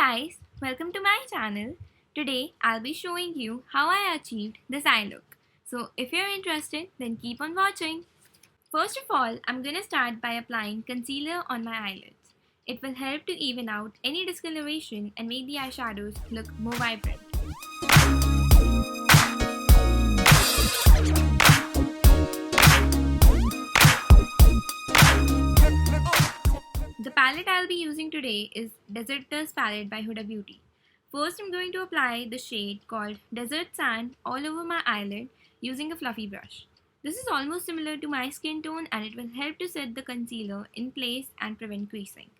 guys, welcome to my channel. Today I'll be showing you how I achieved this eye look. So if you're interested, then keep on watching. First of all, I'm gonna start by applying concealer on my eyelids. It will help to even out any discoloration and make the eyeshadows look more vibrant. The palette I'll be using today is Desert Dusk palette by Huda Beauty. First, I'm going to apply the shade called Desert Sand all over my eyelid using a fluffy brush. This is almost similar to my skin tone and it will help to set the concealer in place and prevent creasing.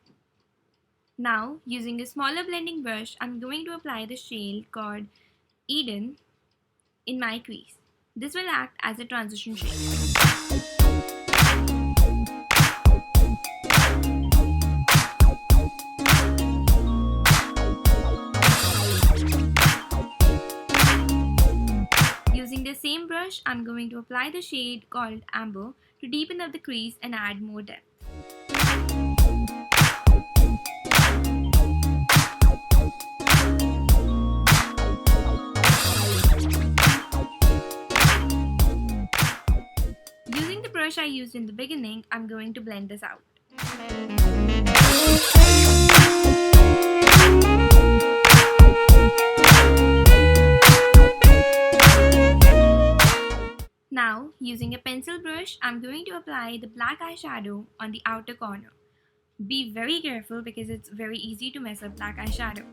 Now, using a smaller blending brush, I'm going to apply the shade called Eden in my crease. This will act as a transition shade. Using the same brush, I'm going to apply the shade called Amber to deepen up the crease and add more depth. Using the brush I used in the beginning, I'm going to blend this out. Now, using a pencil brush, I'm going to apply the black eyeshadow on the outer corner. Be very careful because it's very easy to mess up black eyeshadow.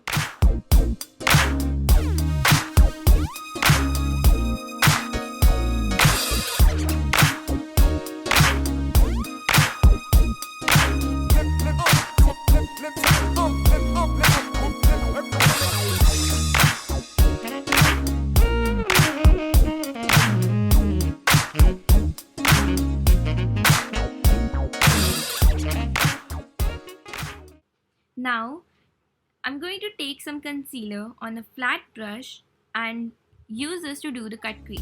Now, I'm going to take some concealer on a flat brush and use this to do the cut crease.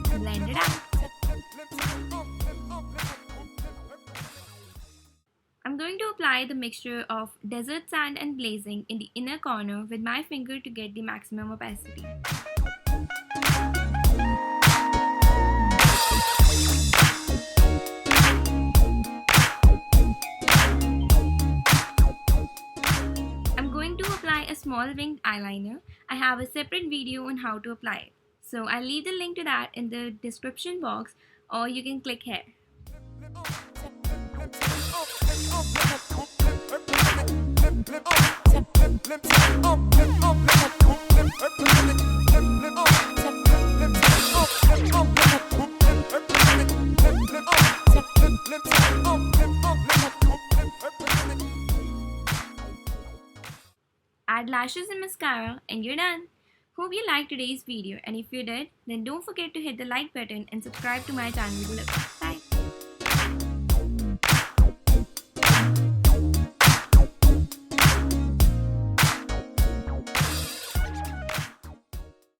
Blend it out. I'm going to apply the mixture of desert sand and blazing in the inner corner with my finger to get the maximum opacity. I'm going to apply a small winged eyeliner. I have a separate video on how to apply it. So I'll leave the link to that in the description box or you can click here. Add lashes and mascara and you're done. Hope you liked today's video, and if you did, then don't forget to hit the like button and subscribe to my channel below.